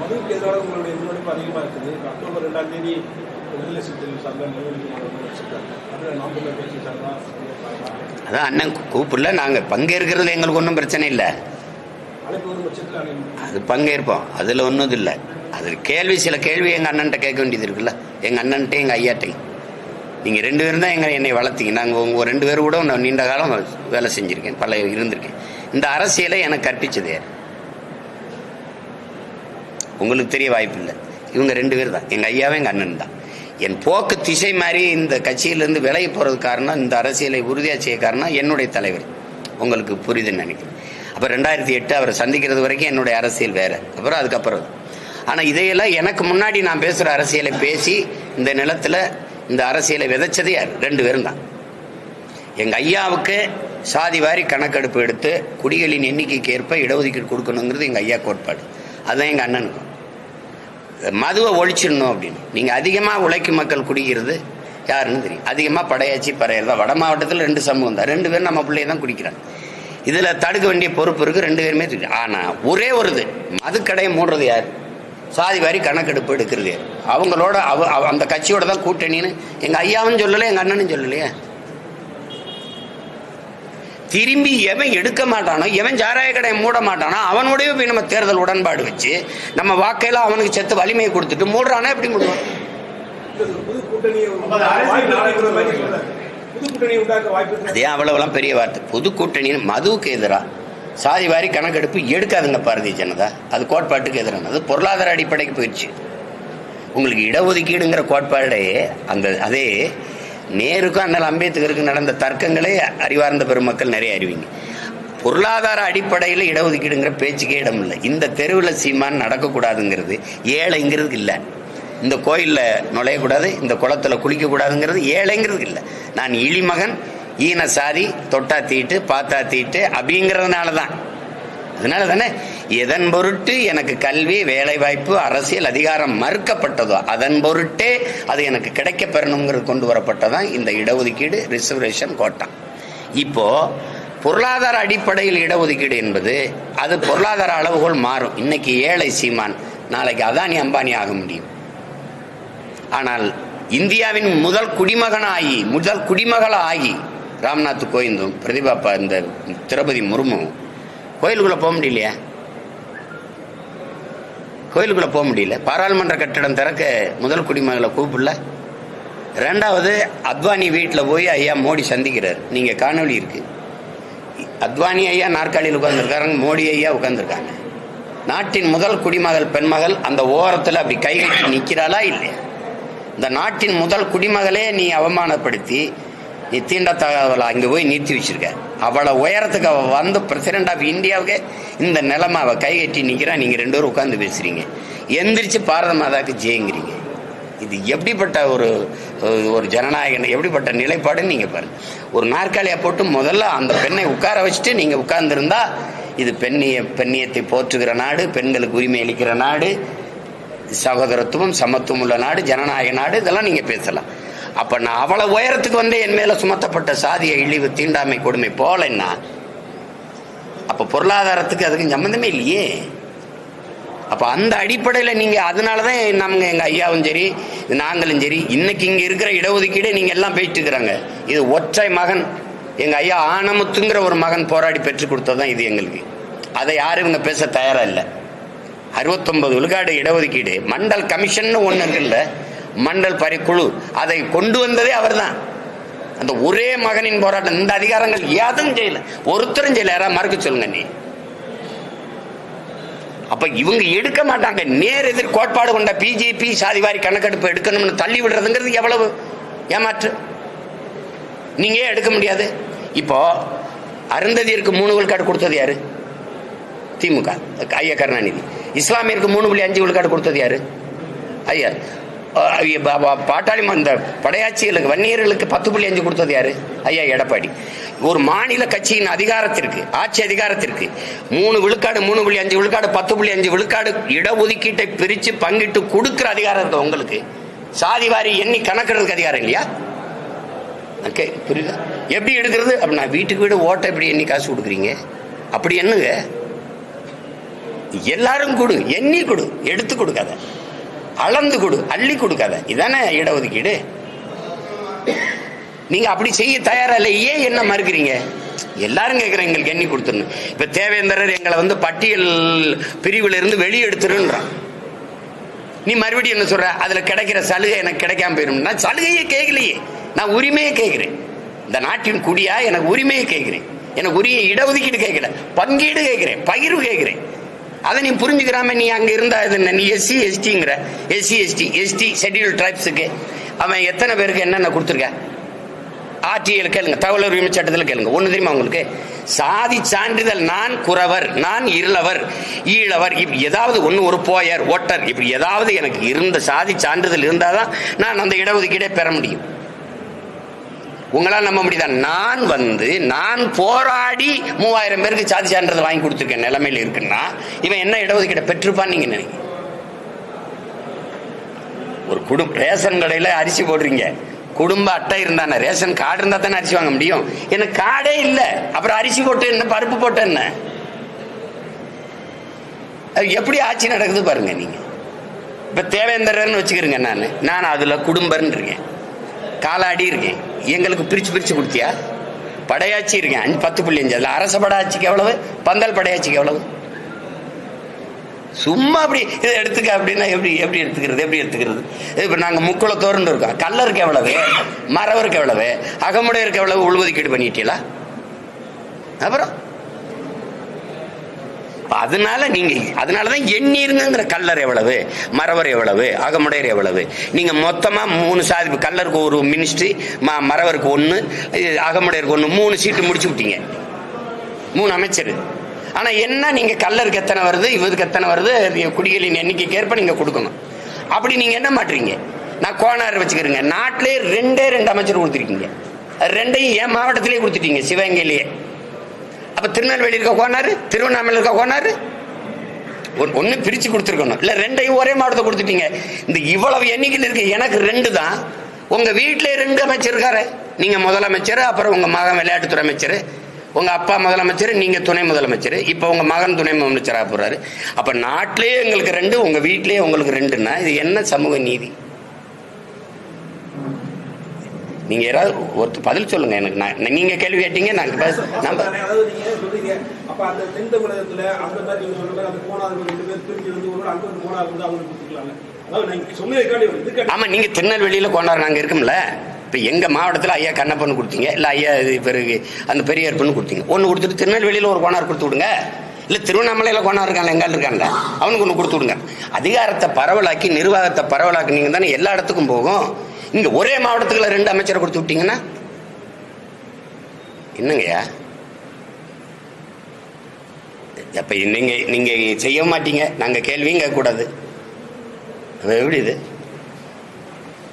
மதுவுக்கு எதிராக உங்களுடைய முன்னெடுப்பு அதிகமாக இருக்குது. அக்டோபர் 2ஆம் தேதி விடுதலை சிறுத்தைகள் சார்ந்த நிறுவனங்கள் வச்சுருக்காங்க. அது நாம் பேச்சு சார்ந்தா அதான் அண்ணன் கூப்பிடல, நாங்கள் பங்கேற்கிறது எங்களுக்கு ஒன்றும் பிரச்சனை இல்லை. அழைப்பு வரும் பட்சத்தில் அது பங்கேற்போம், அதில் ஒன்றும் இல்லை. அது கேள்வி சில கேள்வி எங்கள் அண்ணன்ட்ட கேட்க வேண்டியது இருக்குல்ல, எங்கள் அண்ணன்ட்டே எங்கள் ஐயாட்டையும். நீங்கள் 2 பேரும் தான் என்னை வளர்த்தீங்க. நாங்கள் உங்கள் 2 பேர் கூட நான் நீண்ட காலம் வேலை செஞ்சுருக்கேன், பல இருந்திருக்கேன். இந்த அரசியலை எனக்கு கற்பிச்சது யார்? உங்களுக்கு தெரிய வாய்ப்பு இல்லை. இவங்க 2 பேர் தான், எங்கள் ஐயாவும் எங்கள் அண்ணன் தான். என் போக்கு திசை மாதிரி இந்த கட்சியிலேருந்து விலகி போகிறது காரணம், இந்த அரசியலை உறுதியாக செய்ய காரணம் என்னுடைய தலைவர். உங்களுக்கு புரியுதுன்னு நினைக்கிறேன். அப்போ 2008 அவரை சந்திக்கிறது வரைக்கும் என்னுடைய அரசியல் வேறு, அப்புறம் அதுக்கப்புறம். ஆனால் இதையெல்லாம் எனக்கு முன்னாடி நான் பேசுகிற அரசியலை பேசி இந்த நிலத்தில் இந்த அரசியலை விதைச்சது யார்? 2 பேரும் தான். எங்கள் ஐயாவுக்கு சாதி வாரி கணக்கெடுப்பு எடுத்து குடிகளின் எண்ணிக்கைக்கு ஏற்ப இடஒதுக்கீடு கொடுக்கணுங்கிறது எங்கள் ஐயா கோட்பாடு. அதுதான் எங்கள் அண்ணனுக்கு. மதுவை ஒழிச்சிடணும் அப்படின்னு. நீங்கள் அதிகமாக உழைக்கும் மக்கள் குடிக்கிறது யாருன்னு தெரியும். அதிகமாக படையாச்சி பறையர் தான். வட மாவட்டத்தில் 2 சமூகம் தான், 2 பேரும் நம்ம பிள்ளைய தான் குடிக்கிறாங்க. இதில் தடுக்க வேண்டிய பொறுப்பு இருக்குது, 2 பேருமே. ஆனால் ஒரே ஒரு இது, மதுக்கடையை மூடுறது யார்? சாதி வாரி கணக்கெடுப்பு எடுக்கிறது யார்? அவங்களோட அந்த கட்சியோட தான் கூட்டணின்னு எங்கள் ஐயாவும் சொல்லலை, எங்கள் அண்ணனும் சொல்லலையே. திரும்பி எவன் எடுக்க மாட்டானோ, எவன் சாராய கடையை மூட மாட்டானோ அவனோடய போய் நம்ம தேர்தல் உடன்பாடு வச்சு நம்ம வாக்கையெல்லாம் அவனுக்கு செத்து வலிமையை கொடுத்துட்டு மூடுறானா எப்படி மூடுவான்? அதே அவ்வளவுலாம் பெரிய வார்த்தை. புது கூட்டணி மதுவுக்கு எதிராக சாதி வாரி கணக்கெடுப்பு எடுக்காதுங்க பாரதிய ஜனதா. அது கோட்பாட்டுக்கு எதிரானது, பொருளாதார அடிப்படைக்கு போயிடுச்சு. உங்களுக்கு இடஒதுக்கீடுங்கிற கோட்பாடே அதே நேருக்கும் அண்ணல் அம்பேத்கருக்கு நடந்த தர்க்கங்களே அறிவார்ந்த பெருமக்கள் நிறைய அறிவிங்க. பொருளாதார அடிப்படையில் இடஒதுக்கீடுங்கிற பேச்சுக்கே இடம் இல்லை. இந்த தெருவில் சீமான் நடக்கக்கூடாதுங்கிறது, ஏழைங்கிறது இல்லை. இந்த கோயிலில் நுழையக்கூடாது, இந்த குளத்தில் குளிக்கக்கூடாதுங்கிறது ஏழைங்கிறது இல்லை. நான் இழிமகன், ஈன சாதி, தொட்டா தீட்டு பார்த்தா தீட்டு அப்படிங்கிறதுனால தான். அதனால தானே எதன் பொருட்டு எனக்கு கல்வி, வேலை வாய்ப்பு, அரசியல் அதிகாரம் மறுக்கப்பட்டதோ அதன் பொருட்டே அது எனக்கு கிடைக்க பெறணுங்கிறது கொண்டு வரப்பட்டதான் இந்த இடஒதுக்கீடு, ரிசர்வேஷன், கோட்டா. இப்போ பொருளாதார அடிப்படையில் இடஒதுக்கீடு என்பது அது பொருளாதார அளவுகோல் மாறும். இன்னைக்கு ஏழை சீமான் நாளைக்கு அதானி அம்பானி ஆக முடியும். ஆனால் இந்தியாவின் முதல் குடிமகளாகி ராம்நாத் கோவிந்தும் பிரதிபா இந்த திரௌபதி முர்மு கோயிலுக்குள்ள போக முடியலையா? கோயிலுக்குள்ள போக முடியல. பாராளுமன்ற கட்டிடம் திறக்க முதல் குடிமகளை கூப்பிடல. 2வது அத்வானி வீட்டில் போய் ஐயா மோடி சந்திக்கிறார். நீங்க காணொலி இருக்கு. அத்வானி ஐயா நாற்காலியில் உட்கார்ந்துருக்காங்க, மோடி ஐயா உட்கார்ந்துருக்காங்க. நாட்டின் முதல் குடிமகள் பெண்மகள் அந்த ஓரத்தில் அப்படி கை கட்டி நிற்கிறாளா இல்லையா? இந்த நாட்டின் முதல் குடிமகளே நீ அவமானப்படுத்தி நீ தீண்டத்தகவலை அங்கே போய் நிறுத்தி வச்சிருக்க. அவளை உயரத்துக்கு அவள் வந்து பிரசிடென்ட் ஆஃப் இந்தியாவுக்கு இந்த நிலைமை அவள் கை கட்டி நிற்கிறா. நீங்கள் 2 பேரும் உட்காந்து பேசுறீங்க, எந்திரிச்சு பாரத மாதாவுக்கு ஜெயங்கிறீங்க. இது எப்படிப்பட்ட ஒரு ஜனநாயகம், எப்படிப்பட்ட நிலைப்பாடுன்னு நீங்கள் பாருங்க. ஒரு நாற்காலியை போட்டு முதல்ல அந்த பெண்ணை உட்கார வச்சுட்டு நீங்கள் உட்கார்ந்துருந்தா இது பெண்ணியத்தை போற்றுகிற நாடு, பெண்களுக்கு உரிமை அளிக்கிற நாடு, சகோதரத்துவம் சமத்துவம் உள்ள நாடு, ஜனநாயக நாடு, இதெல்லாம் நீங்கள் பேசலாம். அப்ப நான் அவளை உயரத்துக்கு வந்து என் மேல சுமத்தப்பட்ட சாதிய இழிவு, தீண்டாமை, கொடுமை போலன்னா அப்ப பொருளாதாரத்துக்கு அதுக்கு சம்பந்தமே இல்லையே. அப்ப அந்த அடிப்படையில நீங்க அதனாலதான் நம்ம எங்க ஐயாவும் சரி நாங்களும் சரி இன்னைக்கு இங்க இருக்கிற இடஒதுக்கீடே நீங்க எல்லாம் போயிட்டு இருக்கிறாங்க. இது ஒற்றை மகன், எங்க ஐயா ஆனமுத்துங்கிற ஒரு மகன் போராடி பெற்றுக் கொடுத்ததான் இது எங்களுக்கு. அதை யாரும் இவங்க பேச தயாரா இல்லை. 69 விழுக்காடு இடஒதுக்கீடு மண்டல் கமிஷன் ஒண்ணு இருக்குல்ல, மண்டல் பரிக்குழு, அதை கொண்டு வந்ததே அவர் தான். அந்த ஒரே மகனின் போராட்டம். இந்த அதிகாரங்கள் யாரும் செய்யல, ஒருத்தரும் செய்யல. யாராவது மறுக்க சொல்லுங்க நீ. அப்ப இவங்க எடுக்க மாட்டாங்க. நேர் எதிர் கோட்பாடு கொண்ட பிஜேபி சாதிவாரி கணக்கெடுப்பு எடுக்கணும்னு தள்ளி விடுறதுங்கிறது எவ்வளவு ஏமாற்று. நீங்க எடுக்க முடியாது. இப்போ அருந்ததியருக்கு 3 விழுக்காடு கொடுத்தது யாரு? திமுக, ஐயா கருணாநிதி. இஸ்லாமியருக்கு 3.5 விழுக்காடு கொடுத்தது யாரு? ஐயா. பாட்டாளி இந்த படையாட்சிகளுக்கு வன்னியர்களுக்கு 10.5 கொடுத்தது யாரு? ஐயா எடப்பாடி. ஒரு மாநில கட்சியின் அதிகாரத்திற்கு, ஆட்சி அதிகாரத்திற்கு 3 விழுக்காடு, 3.5 விழுக்காடு, 10.5 விழுக்காடு இடஒதுக்கீட்டை பிரிச்சு பங்கிட்டு கொடுக்கிற அதிகாரம் உங்களுக்கு. சாதிவாரி எண்ணி கணக்கெடுறதுக்கு அதிகாரம் இல்லையா? ஓகே, புரியுதா? எப்படி எடுக்கிறது அப்படின்னா வீட்டுக்கு வீடு ஓட்டை எப்படி எண்ணி காசு கொடுக்குறீங்க? அப்படி என்னங்க எல்லாரும் கொடு, எண்ணி கொடு, எடுத்து கொடுக்காத, அளந்து கொடு, அள்ளி கொடுக்காத. இதானே இடஒதுக்கீடு. நீங்க அப்படி செய்ய தயாரா இல்லை. ஏன் என்ன மறுக்கிறீங்க? எல்லாரும் கேட்கிறேன் எங்களுக்கு எண்ணி கொடுத்துருன்னு. இப்ப தேவேந்திரர் எங்களை பட்டியல் பிரிவுல இருந்து வெளியே எடுத்துருன்றான். நீ மறுபடியும் என்ன சொல்ற? அதுல கிடைக்கிற சலுகை எனக்கு கிடைக்காம போயிடும். நான் சலுகையே கேட்கலையே, நான் உரிமையை கேட்கிறேன். இந்த நாட்டின் குடியா எனக்கு உரிமையை கேட்கிறேன். எனக்கு உரிய இடஒதுக்கீடு கேட்கல, பங்கீடு கேட்கிறேன், பகிர்வு கேட்கிறேன். அதை நீ புரிஞ்சுக்கிறாம நீ அங்க இருந்தா நீ எஸ்சி எஸ்டிங்கிற. எஸ்டி ஷெட்யூல்டு டிரைப்ஸுக்கு அவன் எத்தனை பேருக்கு என்னென்ன கொடுத்துருக்க? ஆர்டிஐல கேளுங்க, தகவல் உரிமை சட்டத்தில் கேளுங்க. ஒண்ணு தெரியுமா உங்களுக்கு? சாதி சான்றிதழ் நான் குறவர், நான் இருளவர், ஈழவர், இப்படி ஏதாவது ஒண்ணு, ஒரு போயர், ஓட்டர், இப்படி ஏதாவது எனக்கு இருந்த சாதி சான்றிதழ் இருந்தாதான் நான் அந்த இடஒதுக்கீடே பெற முடியும். உங்களால் நம்ப முடியுதா? நான் போராடி 3000 பேருக்கு சாதி சான்றிதழ் வாங்கி கொடுத்துருக்கேன் நிலைமையில இருக்குன்னா இவன் என்ன இடஒதுக்கீடை பெற்றிருப்பான்னு நீங்க நினைக்கிறீங்க? ஒரு குடும்ப ரேஷன் கடையில அரிசி போடுறீங்க, குடும்ப அட்டை இருந்தானே, ரேஷன் கார்டு இருந்தா தானே அரிசி வாங்க முடியும். எனக்கு கார்டே இல்ல, அப்புறம் அரிசி போட்டு என்ன, பருப்பு போட்டு என்ன? எப்படி ஆட்சி நடக்குது பாருங்க. நீங்க இப்ப தேவேந்திரன்னு வச்சுக்கிறீங்க, நான் அதுல குடும்பம்னு இருக்கேன், காலாடி இருக்கேன். எங்களுக்கு பிரிச்சு கொடுத்தியா? படையாட்சி இருக்கேன் 10.5. அதுல அரச படையாட்சிக்கு எவ்வளவு, பந்தல் படையாட்சிக்கு எவ்வளவு? சும்மா அப்படி இதை எடுத்துக்க அப்படின்னா எப்படி எடுத்துக்கிறது? இப்ப நாங்க முக்குளத்தோர்னு இருக்கோம். கல்லருக்கு எவ்வளவு, மறவருக்கு எவ்வளவு, அகமுடையருக்கு எவ்வளவு உள்ஒதுக்கீடு பண்ணிட்டீங்களா? அப்புறம் அதனாலதான் எண்ணிருங்கிற. கல்லர் எவ்வளவு, மறவர் எவ்வளவு, அகமுடையர் எவ்வளவு? நீங்க மொத்தமா 3 சாதி, கல்லருக்கு ஒரு மினிஸ்ட்ரி, மறவருக்கு 1, அகமுடையருக்கு 1, 3 சீட்டு முடிச்சு விட்டீங்க, 3 அமைச்சர். ஆனா என்ன, நீங்க கல்லருக்கு எத்தனை வருது, இவருக்கு எத்தனை வருது, குடிகளின் எண்ணிக்கைக்கு ஏற்ப நீங்க கொடுக்கணும். அப்படி நீங்க என்ன மாட்டுறீங்க? நான் கோனார் வச்சுக்கிறேங்க, நாட்டிலே 2 அமைச்சர் கொடுத்துருக்கீங்க, 2ஐயும் என் மாவட்டத்திலேயே கொடுத்துட்டீங்க, சிவகங்கையிலேயே. அப்ப திருநெல்வேலி இருக்க கோனாரு, திருவண்ணாமலை இருக்க கோனாரு, ஒண்ணு பிரிச்சு கொடுத்துருக்கணும். இல்ல 2ஐயும் ஒரே மாவட்டத்தை கொடுத்துட்டீங்க. இந்த இவ்வளவு எண்ணிக்கையில் இருக்கு, எனக்கு 2 தான். உங்க வீட்டிலே 2 அமைச்சர் இருக்காரு. நீங்க முதலமைச்சர், அப்புறம் உங்க மகன் விளையாட்டுத்துறை அமைச்சர், உங்க அப்பா முதலமைச்சர், நீங்க துணை முதலமைச்சர், இப்ப உங்க மகன் துணை முதலமைச்சராக போறாரு. அப்ப நாட்டிலேயே எங்களுக்கு 2, உங்க வீட்டிலேயே உங்களுக்கு 2ன்னா இது என்ன சமூக நீதி? நீங்க யாராவது ஒரு பதில் சொல்லுங்க எனக்கு. நீங்க கேள்வி கேட்டீங்க, ஆமா, நீங்க திருநெல்வேலியில கோனார் நாங்க இருக்கும்ல. இப்ப எங்க மாவட்டத்தில் ஐயா கண்ணப்பன்னு கொடுத்தீங்க, இல்ல ஐயா பிறகு அந்த பெரியார்பன்னு கொடுத்தீங்க. ஒண்ணு கொடுத்துட்டு திருநெல்வேலியில ஒரு கோனார் கொடுத்து விடுங்க. இல்ல திருவண்ணாமலையில கோனார் இருக்காங்க, எங்கால இருக்காங்க, அவனுக்கு ஒண்ணு கொடுத்து விடுங்க. அதிகாரத்தை பரவலாக்கி, நிர்வாகத்தை பரவலாக்கி நீங்க தானே எல்லா இடத்துக்கும் போகும். இங்க ஒரே மாவட்டத்துக்குள்ள 2 அமைச்சரை கொடுத்து விட்டீங்கன்னா என்னங்கய்யா? அப்ப நீங்க செய்ய மாட்டீங்க, நாங்க கேள்வியும் கேட்க கூடாது. எப்படி இது?